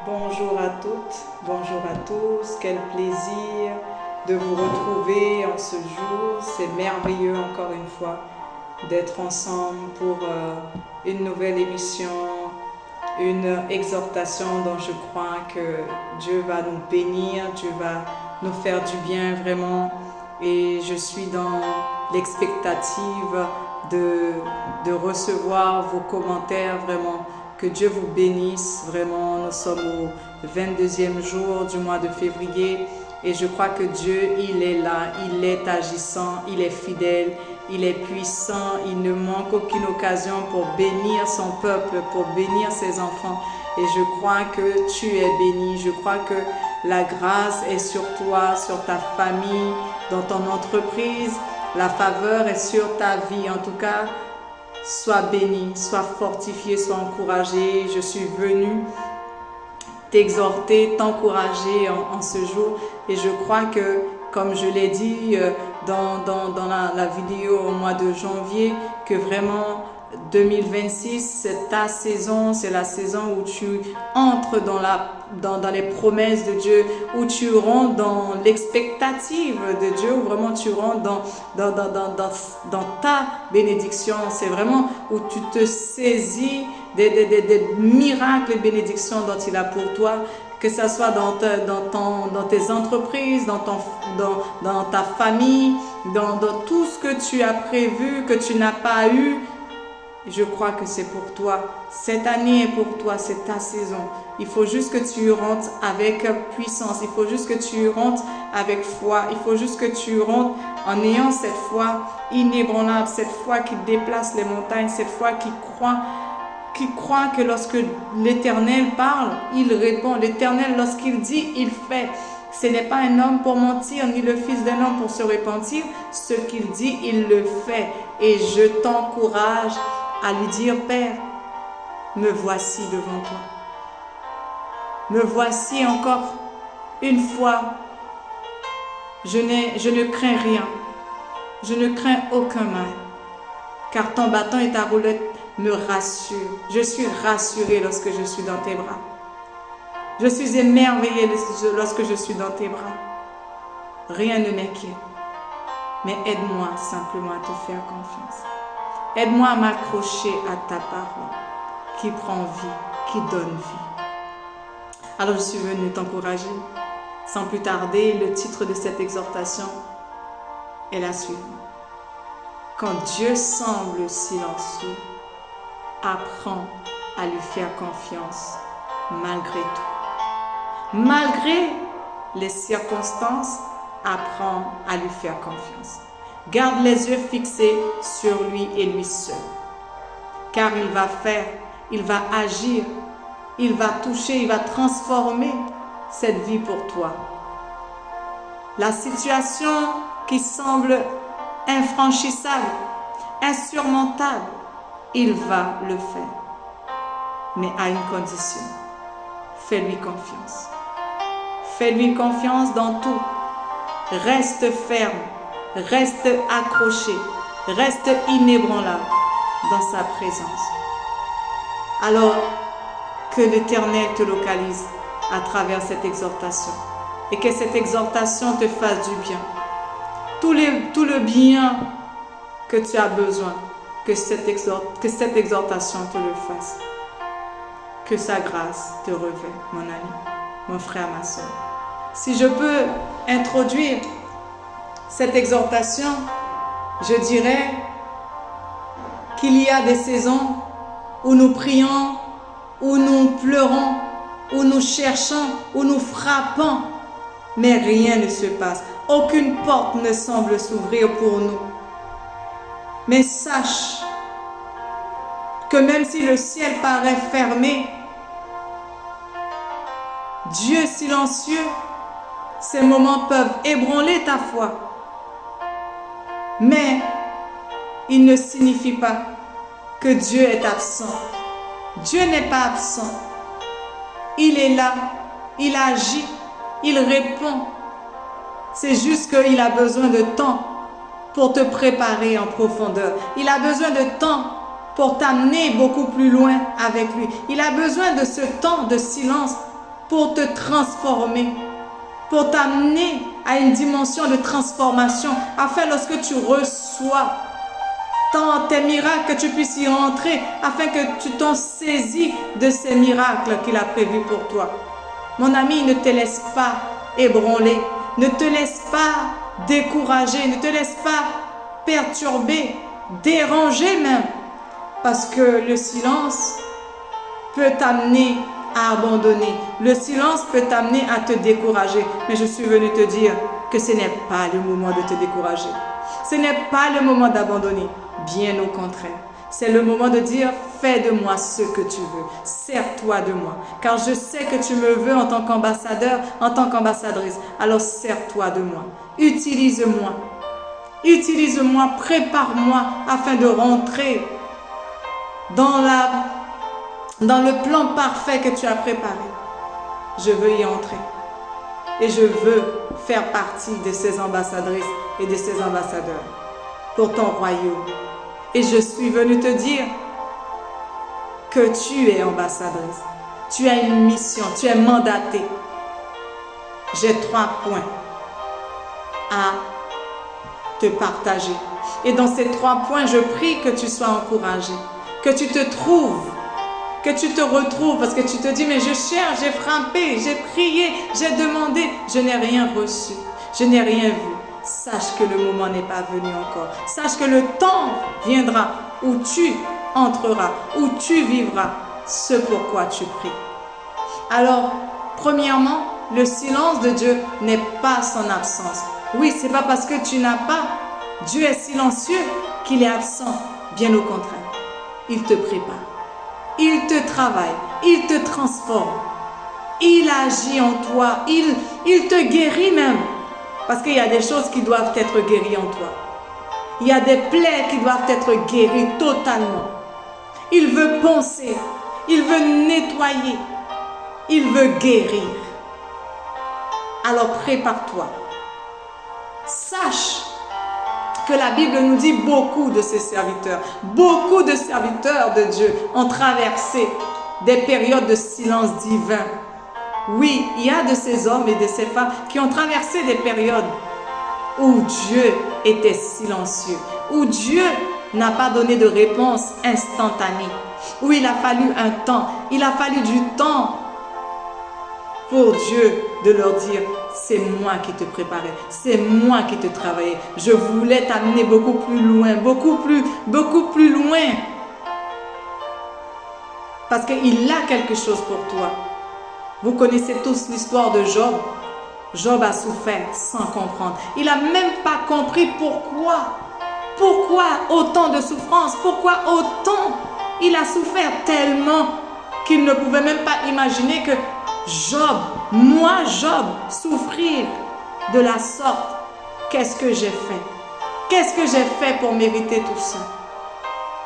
Bonjour à toutes, bonjour à tous, quel plaisir de vous retrouver en ce jour. C'est merveilleux encore une fois d'être ensemble pour une nouvelle émission, une exhortation dont je crois que Dieu va nous bénir, Dieu va nous faire du bien vraiment. Et je suis dans l'expectative de recevoir vos commentaires vraiment. Que Dieu vous bénisse, vraiment. Nous sommes au 22e jour du mois de février et je crois que Dieu, il est là, il est agissant, il est fidèle, il est puissant, il ne manque aucune occasion pour bénir son peuple, pour bénir ses enfants. Et je crois que tu es béni, je crois que la grâce est sur toi, sur ta famille, dans ton entreprise, la faveur est sur ta vie. En tout cas, sois béni, sois fortifié, sois encouragé. Je suis venue t'exhorter, t'encourager en ce jour. Et je crois que, comme je l'ai dit dans la vidéo au mois de janvier, que vraiment 2026, c'est ta saison, c'est la saison où tu entres dans les promesses de Dieu, où tu rentres dans l'expectative de Dieu, où vraiment tu rentres dans ta bénédiction. C'est vraiment où tu te saisis des miracles et bénédictions dont il a pour toi, que ce soit dans tes entreprises, dans ta famille, dans tout ce que tu as prévu, que tu n'as pas eu. Je crois que c'est pour toi. Cette année est pour toi, c'est ta saison. Il faut juste que tu rentres avec puissance. Il faut juste que tu rentres avec foi. Il faut juste que tu rentres en ayant cette foi inébranlable, cette foi qui déplace les montagnes, cette foi qui croit que lorsque l'Éternel parle, il répond. L'Éternel, lorsqu'il dit, il fait. Ce n'est pas un homme pour mentir, ni le fils d'un homme pour se repentir. Ce qu'il dit, il le fait. Et je t'encourage à lui dire, Père, me voici devant toi. Me voici encore une fois. Je ne crains rien. Je ne crains aucun mal. Car ton bâton et ta roulette me rassurent. Je suis rassurée lorsque je suis dans tes bras. Je suis émerveillée lorsque je suis dans tes bras. Rien ne m'inquiète. Mais aide-moi simplement à te faire confiance. Aide-moi à m'accrocher à ta parole qui prend vie, qui donne vie. Alors je suis venue t'encourager. Sans plus tarder, le titre de cette exhortation est la suivante. Quand Dieu semble silencieux, apprends à lui faire confiance malgré tout. Malgré les circonstances, apprends à lui faire confiance. Garde les yeux fixés sur lui et lui seul. Car il va faire, il va agir, il va toucher, il va transformer cette vie pour toi. La situation qui semble infranchissable, insurmontable, il va le faire. Mais à une condition. Fais-lui confiance. Fais-lui confiance dans tout. Reste ferme. Reste accroché, reste inébranlable dans sa présence. Alors que l'Éternel te localise à travers cette exhortation et que cette exhortation te fasse du bien. Tout le bien que tu as besoin, que cette exhortation te le fasse. Que sa grâce te revêt, mon ami, mon frère, ma soeur. Si je peux introduire cette exhortation, je dirais qu'il y a des saisons où nous prions, où nous pleurons, où nous cherchons, où nous frappons, mais rien ne se passe. Aucune porte ne semble s'ouvrir pour nous. Mais sache que même si le ciel paraît fermé, Dieu silencieux, ces moments peuvent ébranler ta foi. Mais il ne signifie pas que Dieu est absent. Dieu n'est pas absent. Il est là, il agit, il répond. C'est juste qu'il a besoin de temps pour te préparer en profondeur. Il a besoin de temps pour t'amener beaucoup plus loin avec lui. Il a besoin de ce temps de silence pour te transformer, pour t'amener à une dimension de transformation, afin lorsque tu reçois tes miracles, que tu puisses y rentrer, afin que tu t'en saisis de ces miracles qu'il a prévus pour toi. Mon ami, ne te laisse pas ébranler, ne te laisse pas décourager, ne te laisse pas perturber, déranger même, parce que le silence peut t'amener à abandonner. Le silence peut t'amener à te décourager. Mais je suis venue te dire que ce n'est pas le moment de te décourager. Ce n'est pas le moment d'abandonner. Bien au contraire. C'est le moment de dire, fais de moi ce que tu veux. Sers-toi de moi. Car je sais que tu me veux en tant qu'ambassadeur, en tant qu'ambassadrice. Alors sers-toi de moi. Utilise-moi. Utilise-moi, prépare-moi afin de rentrer dans le plan parfait que tu as préparé. Je veux y entrer. Et je veux faire partie de ces ambassadrices et de ces ambassadeurs pour ton royaume. Et je suis venue te dire que tu es ambassadrice. Tu as une mission, tu es mandatée. J'ai 3 points à te partager. Et dans ces 3 points, je prie que tu sois encouragé, que tu te trouves, que tu te retrouves, parce que tu te dis, mais je cherche, j'ai frappé, j'ai prié, j'ai demandé, je n'ai rien reçu, je n'ai rien vu. Sache que le moment n'est pas venu encore. Sache que le temps viendra où tu entreras, où tu vivras ce pourquoi tu pries. Alors, premièrement, le silence de Dieu n'est pas son absence. Oui, c'est pas parce que tu n'as pas, Dieu est silencieux qu'il est absent. Bien au contraire, il te prépare. Il te travaille, il te transforme, il agit en toi, il te guérit même. Parce qu'il y a des choses qui doivent être guéries en toi. Il y a des plaies qui doivent être guéries totalement. Il veut penser, il veut nettoyer, il veut guérir. Alors prépare-toi. Sache que la Bible nous dit beaucoup de ses serviteurs, beaucoup de serviteurs de Dieu ont traversé des périodes de silence divin. Oui, il y a de ces hommes et de ces femmes qui ont traversé des périodes où Dieu était silencieux, où Dieu n'a pas donné de réponse instantanée, où il a fallu un temps, il a fallu du temps pour Dieu de leur dire, c'est moi qui te préparais, c'est moi qui te travaillais. Je voulais t'amener beaucoup plus loin, beaucoup plus loin. Parce qu'il a quelque chose pour toi. Vous connaissez tous l'histoire de Job. Job a souffert sans comprendre. Il n'a même pas compris pourquoi. Pourquoi autant de souffrance? Pourquoi autant? Il a souffert tellement qu'il ne pouvait même pas imaginer que Job, moi Job, souffrir de la sorte. Qu'est-ce que j'ai fait? Qu'est-ce que j'ai fait pour mériter tout ça?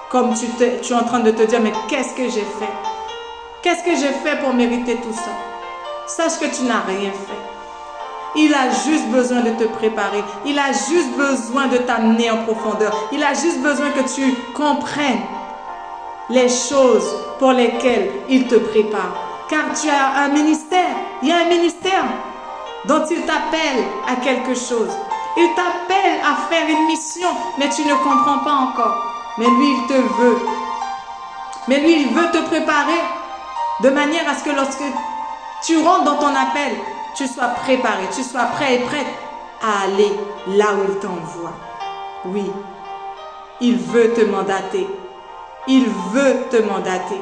Comme tu es en train de te dire, mais qu'est-ce que j'ai fait? Qu'est-ce que j'ai fait pour mériter tout ça? Sache que tu n'as rien fait. Il a juste besoin de te préparer. Il a juste besoin de t'amener en profondeur. Il a juste besoin que tu comprennes les choses pour lesquelles il te prépare. Car tu as un ministère. Il y a un ministère dont il t'appelle à quelque chose. Il t'appelle à faire une mission, mais tu ne comprends pas encore. Mais lui, il te veut. Mais lui, il veut te préparer de manière à ce que lorsque tu rentres dans ton appel, tu sois préparé, tu sois prêt et prête à aller là où il t'envoie. Oui, il veut te mandater. Il veut te mandater.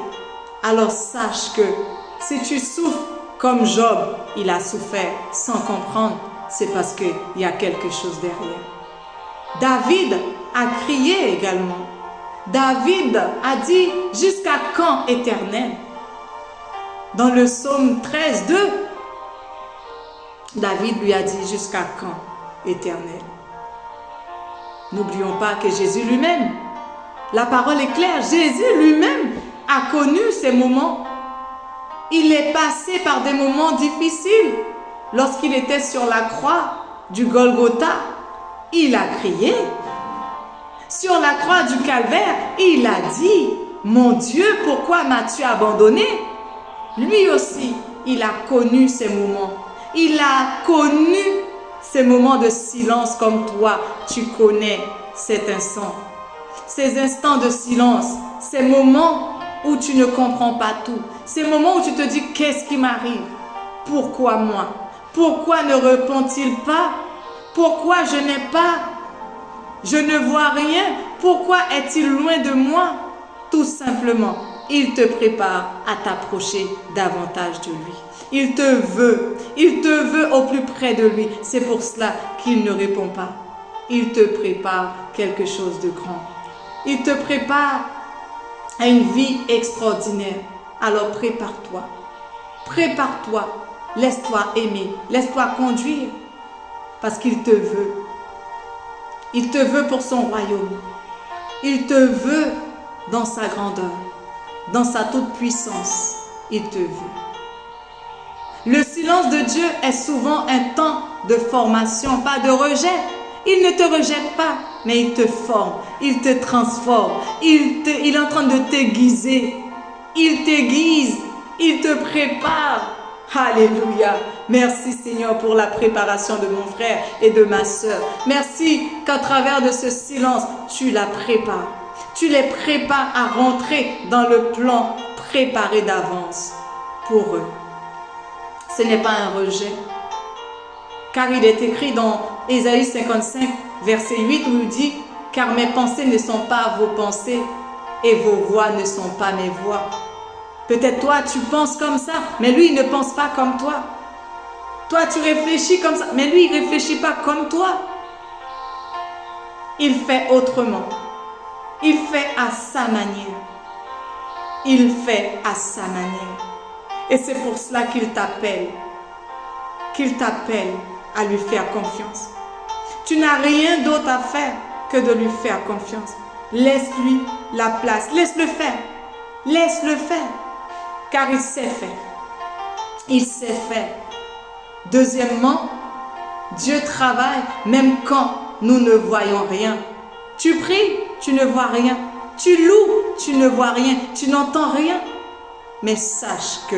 Alors sache que si tu souffres comme Job, il a souffert sans comprendre, c'est parce qu'il y a quelque chose derrière. David a crié également. David a dit, jusqu'à quand, Éternel? Dans le psaume 13, 2, David lui a dit, jusqu'à quand, Éternel? N'oublions pas que Jésus lui-même, la parole est claire, Jésus lui-même a connu ces moments. Il est passé par des moments difficiles. Lorsqu'il était sur la croix du Golgotha, il a crié. Sur la croix du Calvaire, il a dit, mon Dieu, pourquoi m'as-tu abandonné? Lui aussi, il a connu ces moments. Il a connu ces moments de silence comme toi, tu connais cet instant. Ces instants de silence, ces moments où tu ne comprends pas tout. Ces moments où tu te dis, qu'est-ce qui m'arrive? Pourquoi moi? Pourquoi ne répond-il pas? Pourquoi je n'ai pas? Je ne vois rien. Pourquoi est-il loin de moi? Tout simplement, il te prépare à t'approcher davantage de lui. Il te veut au plus près de lui. C'est pour cela qu'il ne répond pas. Il te prépare quelque chose de grand. Il te prépare à une vie extraordinaire. Alors prépare-toi. Prépare-toi. Laisse-toi aimer. Laisse-toi conduire. Parce qu'il te veut. Il te veut pour son royaume. Il te veut dans sa grandeur. Dans sa toute-puissance. Il te veut. Le silence de Dieu est souvent un temps de formation, pas de rejet. Il ne te rejette pas, mais il te forme, il te transforme, il est en train de t'aiguiser, il t'aiguise, il te prépare. Alléluia. Merci Seigneur pour la préparation de mon frère et de ma soeur. Merci qu'à travers de ce silence, tu la prépares. Tu les prépares à rentrer dans le plan préparé d'avance pour eux. Ce n'est pas un rejet. Car il est écrit dans Ésaïe 55, verset 8, où il dit « Car mes pensées ne sont pas vos pensées et vos voix ne sont pas mes voix. » Peut-être toi, tu penses comme ça, mais lui, il ne pense pas comme toi. Toi, tu réfléchis comme ça, mais lui, il ne réfléchit pas comme toi. Il fait autrement. Il fait à sa manière. Il fait à sa manière. Et c'est pour cela qu'il t'appelle à lui faire confiance. Tu n'as rien d'autre à faire que de lui faire confiance. Laisse-lui la place. Laisse-le faire. Laisse-le faire. Car il sait faire. Il sait faire. Deuxièmement, Dieu travaille même quand nous ne voyons rien. Tu pries, tu ne vois rien. Tu loues, tu ne vois rien. Tu n'entends rien. Mais sache que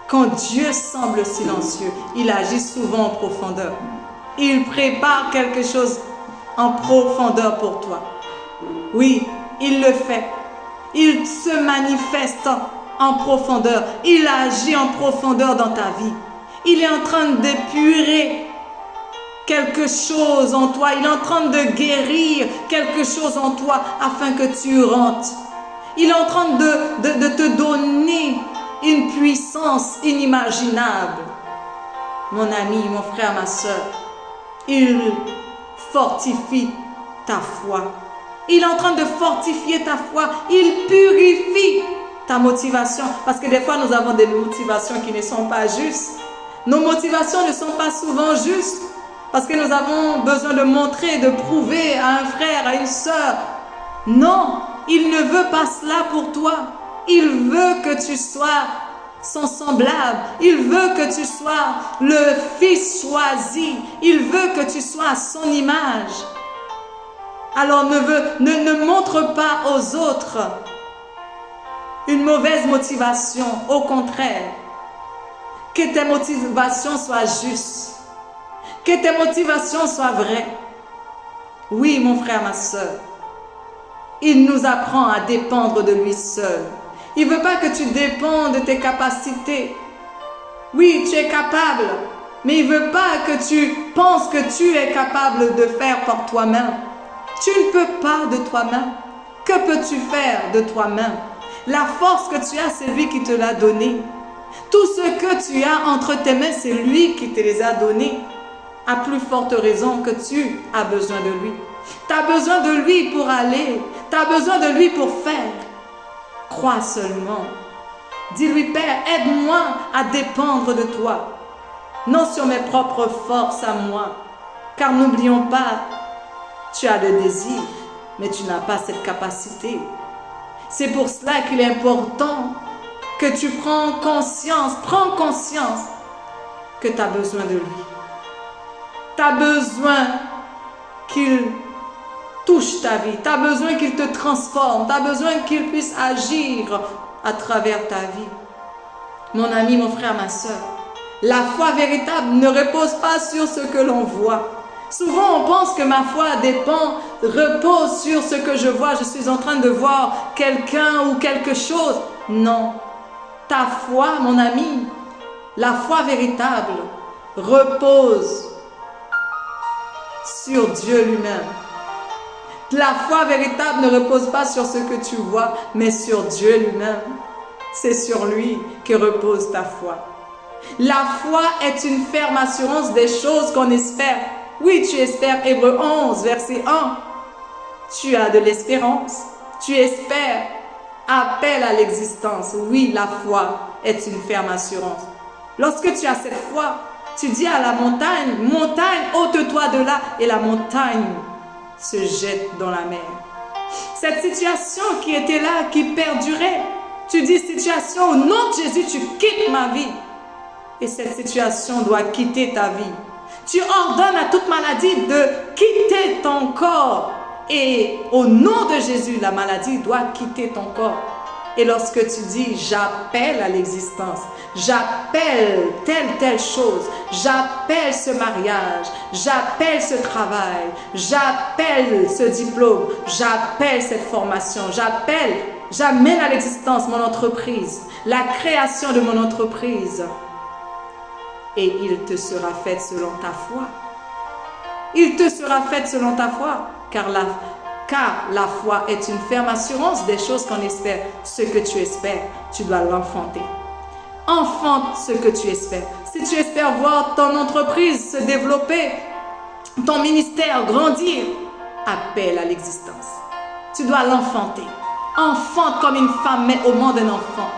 quand Dieu semble silencieux, il agit souvent en profondeur. Il prépare quelque chose en profondeur pour toi. Oui, il le fait. Il se manifeste en profondeur. Il agit en profondeur dans ta vie. Il est en train d'épurer quelque chose en toi. Il est en train de guérir quelque chose en toi afin que tu rentres. Il est en train de te donner une puissance inimaginable. Mon ami, mon frère, ma soeur, il fortifie ta foi. Il est en train de fortifier ta foi. Il purifie ta motivation. Parce que des fois, nous avons des motivations qui ne sont pas justes. Nos motivations ne sont pas souvent justes. Parce que nous avons besoin de montrer, de prouver à un frère, à une soeur. Non, il ne veut pas cela pour toi. Il veut que tu sois son semblable. Il veut que tu sois le fils choisi. Il veut que tu sois à son image. Alors ne montre pas aux autres une mauvaise motivation. Au contraire, que tes motivations soient justes. Que tes motivations soient vraies. Oui, mon frère, ma soeur. Il nous apprend à dépendre de lui seul. Il ne veut pas que tu dépendes de tes capacités. Oui, tu es capable, mais il ne veut pas que tu penses que tu es capable de faire par toi-même. Tu ne peux pas de toi-même. Que peux-tu faire de toi-même? La force que tu as, c'est lui qui te l'a donnée. Tout ce que tu as entre tes mains, c'est lui qui te les a donnés. À plus forte raison que tu as besoin de lui. Tu as besoin de lui pour aller. Tu as besoin de lui pour faire. Crois seulement. Dis-lui, Père, aide-moi à dépendre de toi. Non sur mes propres forces à moi. Car n'oublions pas, tu as le désir, mais tu n'as pas cette capacité. C'est pour cela qu'il est important que tu prends conscience que tu as besoin de lui. Tu as besoin qu'il touche ta vie. Tu as besoin qu'il te transforme. Tu as besoin qu'il puisse agir à travers ta vie. Mon ami, mon frère, ma soeur, la foi véritable ne repose pas sur ce que l'on voit. Souvent, on pense que ma foi repose sur ce que je vois. Je suis en train de voir quelqu'un ou quelque chose. Non. Ta foi, mon ami, la foi véritable repose sur Dieu lui-même. La foi véritable ne repose pas sur ce que tu vois, mais sur Dieu lui-même. C'est sur lui que repose ta foi. La foi est une ferme assurance des choses qu'on espère. Oui, tu espères. Hébreux 11, verset 1. Tu as de l'espérance. Tu espères. Appel à l'existence. Oui, la foi est une ferme assurance. Lorsque tu as cette foi, tu dis à la montagne, montagne, ôte-toi de là, et la montagne se jette dans la mer. Cette situation qui était là, qui perdurait, tu dis situation, au nom de Jésus, tu quittes ma vie. Et cette situation doit quitter ta vie. Tu ordonnes à toute maladie de quitter ton corps. Et au nom de Jésus, la maladie doit quitter ton corps. Et lorsque tu dis, j'appelle à l'existence, j'appelle telle chose, j'appelle ce mariage, j'appelle ce travail, j'appelle ce diplôme, j'appelle cette formation, j'amène à l'existence mon entreprise, la création de mon entreprise. Et il te sera fait selon ta foi. Il te sera fait selon ta foi, car la foi est une ferme assurance des choses qu'on espère. Ce que tu espères, tu dois l'enfanter. Enfante ce que tu espères. Si tu espères voir ton entreprise se développer, ton ministère grandir, appelle à l'existence. Tu dois l'enfanter. Enfante comme une femme met au monde un enfant.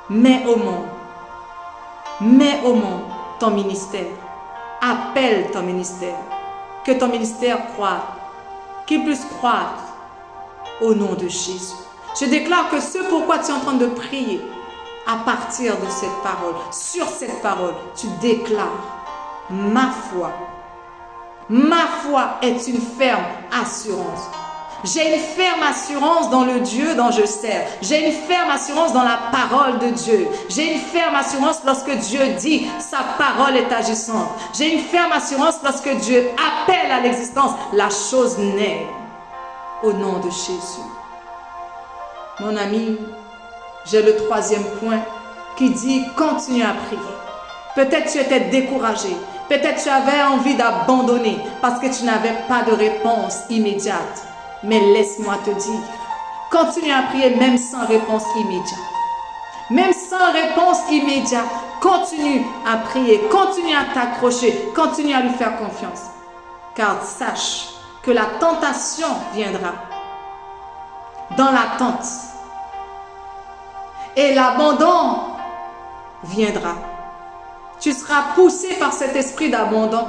Mets au monde ton ministère. Appelle ton ministère. Que ton ministère croît. Qu'il puisse croître au nom de Jésus. Je déclare que ce pourquoi tu es en train de prier, à partir de cette parole, sur cette parole, tu déclares ma foi est une ferme assurance. J'ai une ferme assurance dans le Dieu dont je sers. J'ai une ferme assurance dans la parole de Dieu. J'ai une ferme assurance lorsque Dieu dit, sa parole est agissante. J'ai une ferme assurance lorsque Dieu appelle à l'existence, la chose naît au nom de Jésus. Mon ami, j'ai le troisième point qui dit, continue à prier. Peut-être tu étais découragé. Peut-être tu avais envie d'abandonner parce que tu n'avais pas de réponse immédiate. Mais laisse-moi te dire, continue à prier même sans réponse immédiate. Même sans réponse immédiate, continue à prier, continue à t'accrocher, continue à lui faire confiance. Car sache que la tentation viendra dans l'attente. Et l'abandon viendra. Tu seras poussé par cet esprit d'abandon.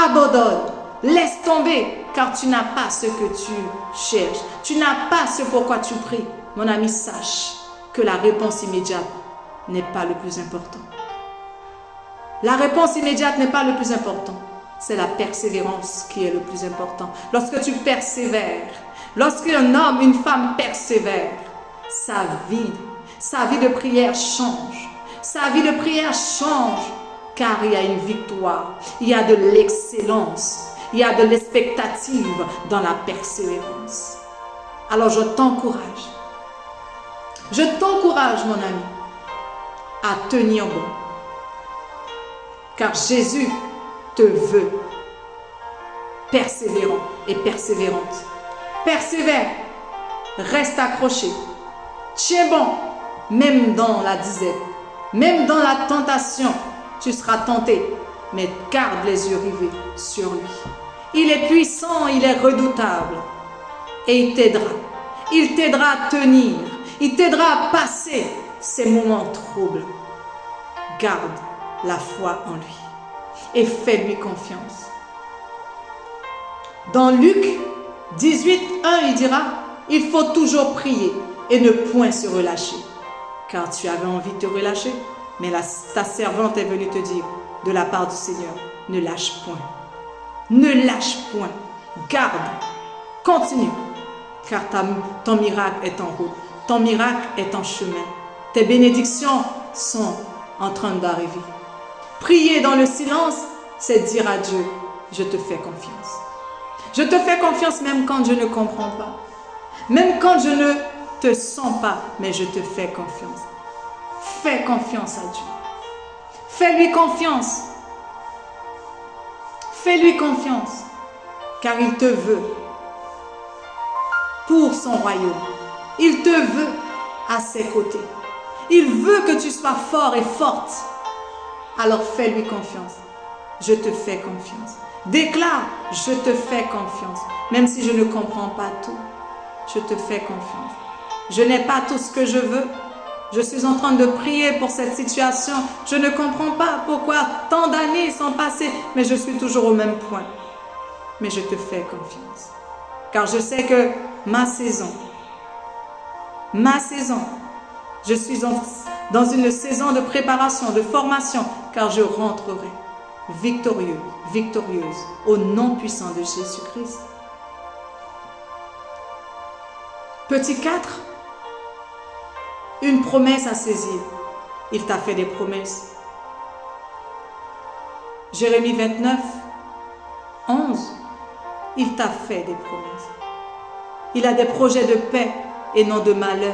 Abandonne, laisse tomber. Car tu n'as pas ce que tu cherches. Tu n'as pas ce pourquoi tu pries. Mon ami, sache que la réponse immédiate n'est pas le plus important. La réponse immédiate n'est pas le plus important. C'est la persévérance qui est le plus important. Lorsque tu persévères, lorsqu'un homme, une femme persévère, sa vie de prière change. Sa vie de prière change car il y a une victoire. Il y a de l'excellence. Il y a de l'expectative dans la persévérance. Alors je t'encourage. Je t'encourage, mon ami, à tenir bon. Car Jésus te veut persévérant et persévérante. Persévère. Reste accroché. Tiens bon. Même dans la disette. Même dans la tentation, tu seras tenté. Mais garde les yeux rivés sur lui. Il est puissant, il est redoutable. Et il t'aidera. Il t'aidera à tenir. Il t'aidera à passer ces moments troubles. Garde la foi en lui. Et fais-lui confiance. Dans Luc 18, 1, il dira, il faut toujours prier et ne point se relâcher. Car tu avais envie de te relâcher, mais ta servante est venue te dire, de la part du Seigneur, ne lâche point. Ne lâche point. Garde. Continue. Car ton miracle est en route. Ton miracle est en chemin. Tes bénédictions sont en train d'arriver. Prier dans le silence, c'est dire à Dieu, je te fais confiance. Je te fais confiance même quand je ne comprends pas. Même quand je ne te sens pas, mais je te fais confiance. Fais confiance à Dieu. Fais-lui confiance. Fais-lui confiance, car il te veut pour son royaume. Il te veut à ses côtés. Il veut que tu sois fort et forte. Alors fais-lui confiance. Je te fais confiance. Déclare, je te fais confiance. Même si je ne comprends pas tout, je te fais confiance. Je n'ai pas tout ce que je veux. Je suis en train de prier pour cette situation. Je ne comprends pas pourquoi tant d'années sont passées, mais je suis toujours au même point. Mais je te fais confiance. Car je sais que ma saison, je suis dans une saison de préparation, de formation, car je rentrerai victorieux, victorieuse, au nom puissant de Jésus-Christ. Petit 4, une promesse à saisir. Il t'a fait des promesses. Jérémie 29, 11, il t'a fait des promesses. Il a des projets de paix et non de malheur,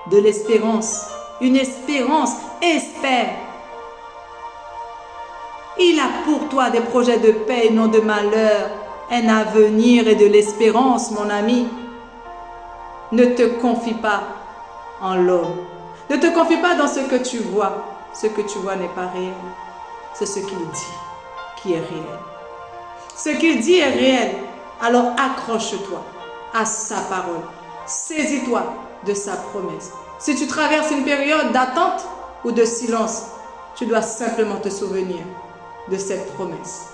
de l'espérance. Une espérance, espère. Il a pour toi des projets de paix et non de malheur, un avenir et de l'espérance, mon ami. Ne te confie pas en l'homme. Ne te confie pas dans ce que tu vois. Ce que tu vois n'est pas réel. C'est ce qu'il dit qui est réel. Ce qu'il dit est réel. Alors accroche-toi à sa parole. Saisis-toi de sa promesse. Si tu traverses une période d'attente ou de silence, tu dois simplement te souvenir de cette promesse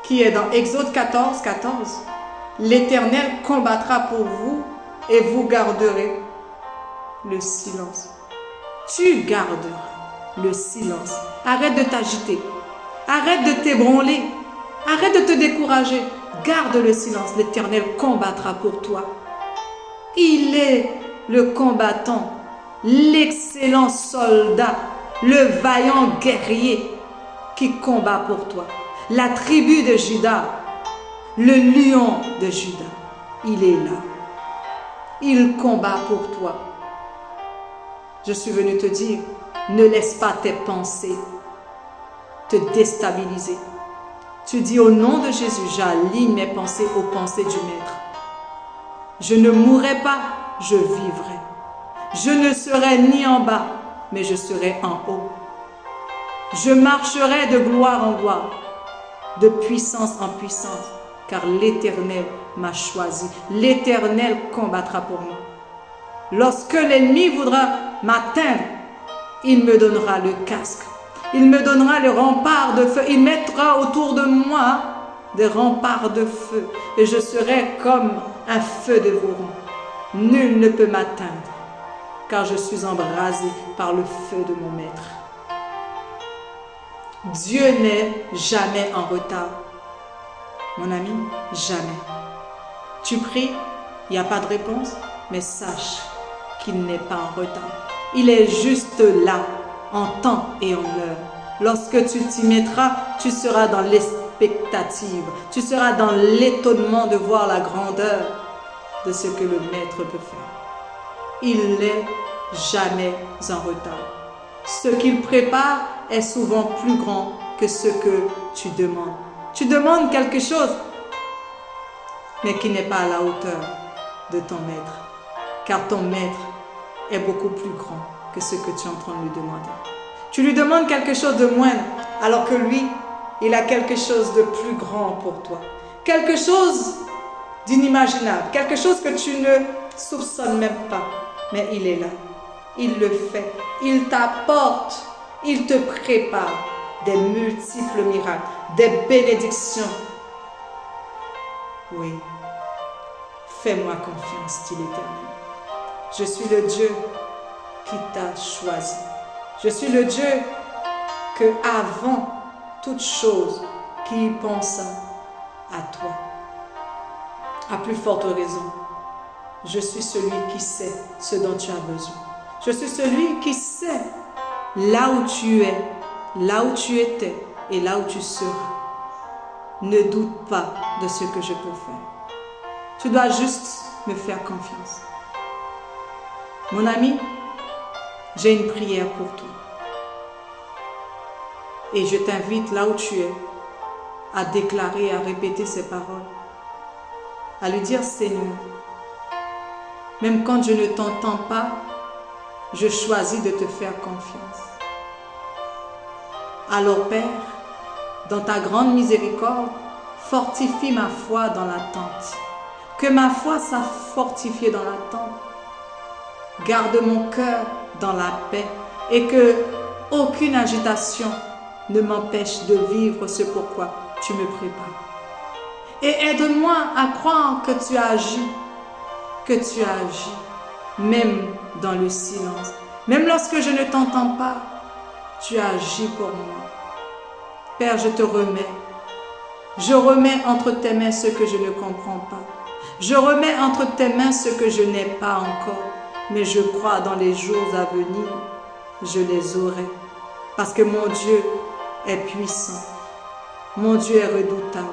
qui est dans Exode 14, 14. L'Éternel combattra pour vous et vous garderez le silence. Tu garderas le silence. Arrête de t'agiter. Arrête de t'ébranler. Arrête de te décourager. Garde le silence. L'Éternel combattra pour toi. Il est le combattant, l'excellent soldat, le vaillant guerrier qui combat pour toi. La tribu de Juda, le lion de Juda, il est là. Il combat pour toi. Je suis venu te dire, ne laisse pas tes pensées te déstabiliser. Tu dis au nom de Jésus, j'aligne mes pensées aux pensées du Maître. Je ne mourrai pas, je vivrai. Je ne serai ni en bas, mais je serai en haut. Je marcherai de gloire en gloire, de puissance en puissance, car l'Éternel m'a choisi. L'Éternel combattra pour moi. Lorsque l'ennemi voudra m'atteindre, il me donnera le casque. Il me donnera le rempart de feu. Il mettra autour de moi des remparts de feu. Et je serai comme un feu dévorant. Nul ne peut m'atteindre, car je suis embrasé par le feu de mon Maître. Dieu n'est jamais en retard. Mon ami, jamais. Tu pries, il n'y a pas de réponse, mais sache qu'il n'est pas en retard. Il est juste là, en temps et en heure. Lorsque tu t'y mettras, tu seras dans l'expectative. Tu seras dans l'étonnement de voir la grandeur de ce que le Maître peut faire. Il n'est jamais en retard. Ce qu'il prépare est souvent plus grand que ce que tu demandes. Tu demandes quelque chose, mais qui n'est pas à la hauteur de ton Maître. Car ton Maître est beaucoup plus grand que ce que tu es en train de lui demander. Tu lui demandes quelque chose de moindre, alors que lui, il a quelque chose de plus grand pour toi. Quelque chose d'inimaginable, quelque chose que tu ne soupçonnes même pas. Mais il est là, il le fait, il t'apporte, il te prépare des multiples miracles, des bénédictions. Oui, fais-moi confiance, dit l'Éternel. Je suis le Dieu qui t'a choisi. Je suis le Dieu que, avant toute chose, qui pense à toi. À plus forte raison, je suis celui qui sait ce dont tu as besoin. Je suis celui qui sait là où tu es, là où tu étais et là où tu seras. Ne doute pas de ce que je peux faire. Tu dois juste me faire confiance. Mon ami, j'ai une prière pour toi. Et je t'invite là où tu es à déclarer, à répéter ces paroles. À lui dire, Seigneur, même quand je ne t'entends pas, je choisis de te faire confiance. Alors Père, dans ta grande miséricorde, fortifie ma foi dans l'attente. Que ma foi soit fortifiée dans l'attente. Garde mon cœur dans la paix et que aucune agitation ne m'empêche de vivre ce pourquoi tu me prépares. Et aide-moi à croire que tu agis, même dans le silence. Même lorsque je ne t'entends pas, tu agis pour moi. Père, je te remets. Je remets entre tes mains ce que je ne comprends pas. Je remets entre tes mains ce que je n'ai pas encore. Mais je crois dans les jours à venir, je les aurai. Parce que mon Dieu est puissant. Mon Dieu est redoutable.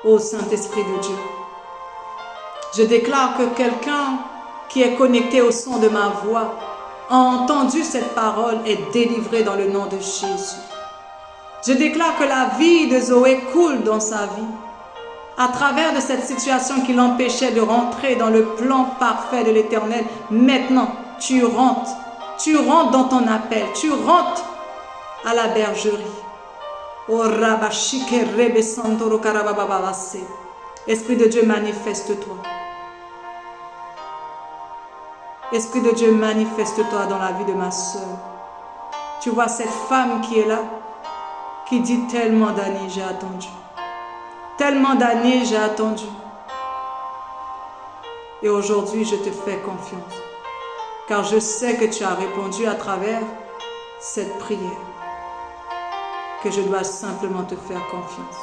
Ô Saint-Esprit de Dieu, je déclare que quelqu'un qui est connecté au son de ma voix a entendu cette parole et est délivré dans le nom de Jésus. Je déclare que la vie de Zoé coule dans sa vie. À travers de cette situation qui l'empêchait de rentrer dans le plan parfait de l'Éternel, maintenant, tu rentres dans ton appel, tu rentres à la bergerie. Esprit de Dieu, manifeste-toi. Esprit de Dieu, manifeste-toi dans la vie de ma soeur. Tu vois cette femme qui est là, qui dit tellement d'années j'ai attendu. Tellement d'années j'ai attendu. Et aujourd'hui, je te fais confiance. Car je sais que tu as répondu à travers cette prière. Que je dois simplement te faire confiance.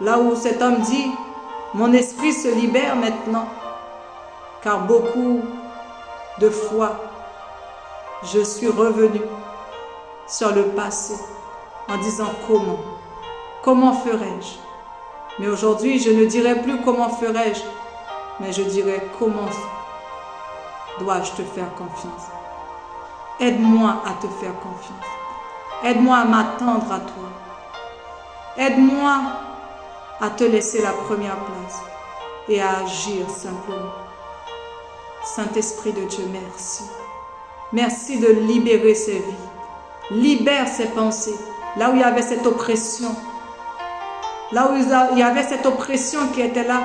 Là où cet homme dit, mon esprit se libère maintenant. Car beaucoup de fois, je suis revenu sur le passé en disant comment ferais-je? Mais aujourd'hui, je ne dirai plus comment ferais-je, mais je dirai comment dois-je te faire confiance. Aide-moi à te faire confiance. Aide-moi à m'attendre à toi. Aide-moi à te laisser la première place et à agir simplement. Saint-Esprit de Dieu, merci. Merci de libérer ces vies. Libère ces pensées. Là où il y avait cette oppression. Là où il y avait cette oppression qui était là.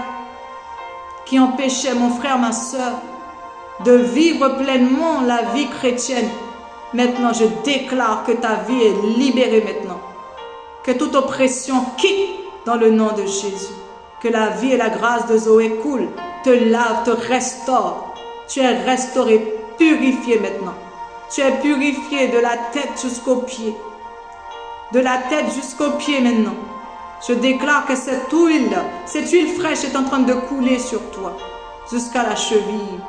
Qui empêchait mon frère, ma soeur de vivre pleinement la vie chrétienne. Maintenant, je déclare que ta vie est libérée maintenant. Que toute oppression quitte dans le nom de Jésus. Que la vie et la grâce de Zoé coulent, te lave, te restaure. Tu es restauré, purifié maintenant. Tu es purifié de la tête jusqu'aux pieds. De la tête jusqu'aux pieds maintenant. Je déclare que cette huile fraîche est en train de couler sur toi jusqu'à la cheville.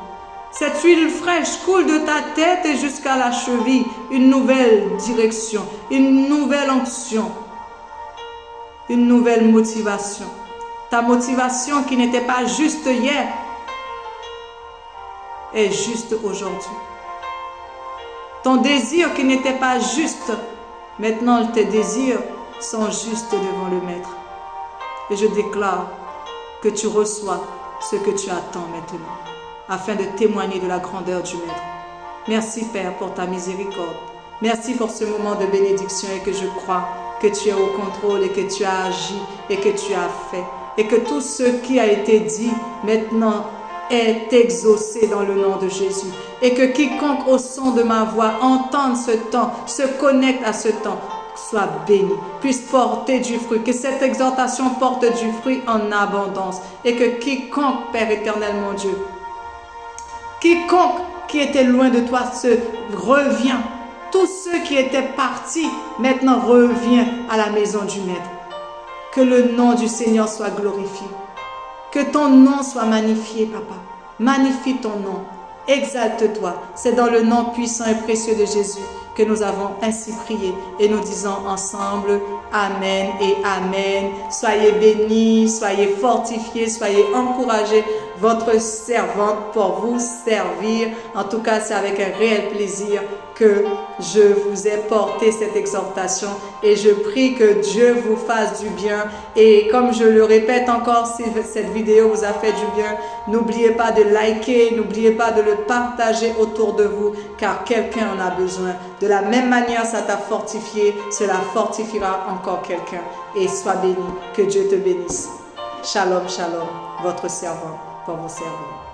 Cette huile fraîche coule de ta tête et jusqu'à la cheville. Une nouvelle direction, une nouvelle onction, une nouvelle motivation. Ta motivation qui n'était pas juste hier est juste aujourd'hui. Ton désir qui n'était pas juste, maintenant tes désirs sont justes devant le Maître. Et je déclare que tu reçois ce que tu attends maintenant, afin de témoigner de la grandeur du Maître. Merci Père pour ta miséricorde. Merci pour ce moment de bénédiction et que je crois que tu es au contrôle et que tu as agi et que tu as fait. Et que tout ce qui a été dit maintenant est exaucé dans le nom de Jésus. Et que quiconque au son de ma voix entende ce temps, se connecte à ce temps, soit béni, puisse porter du fruit, que cette exhortation porte du fruit en abondance. Et que quiconque, Père éternel mon Dieu, quiconque qui était loin de toi se revient. Tous ceux qui étaient partis maintenant revient à la maison du Maître. Que le nom du Seigneur soit glorifié. Que ton nom soit magnifié, Papa. Magnifie ton nom. Exalte-toi. C'est dans le nom puissant et précieux de Jésus que nous avons ainsi prié et nous disons ensemble Amen et Amen. Soyez bénis, soyez fortifiés, soyez encouragés. Votre servante pour vous servir. En tout cas, c'est avec un réel plaisir que je vous ai porté cette exhortation et je prie que Dieu vous fasse du bien. Et comme je le répète encore, si cette vidéo vous a fait du bien, n'oubliez pas de liker, n'oubliez pas de le partager autour de vous car quelqu'un en a besoin. De la même manière, ça t'a fortifié, cela fortifiera encore quelqu'un. Et sois béni, que Dieu te bénisse. Shalom, shalom, votre servant pour vous servir.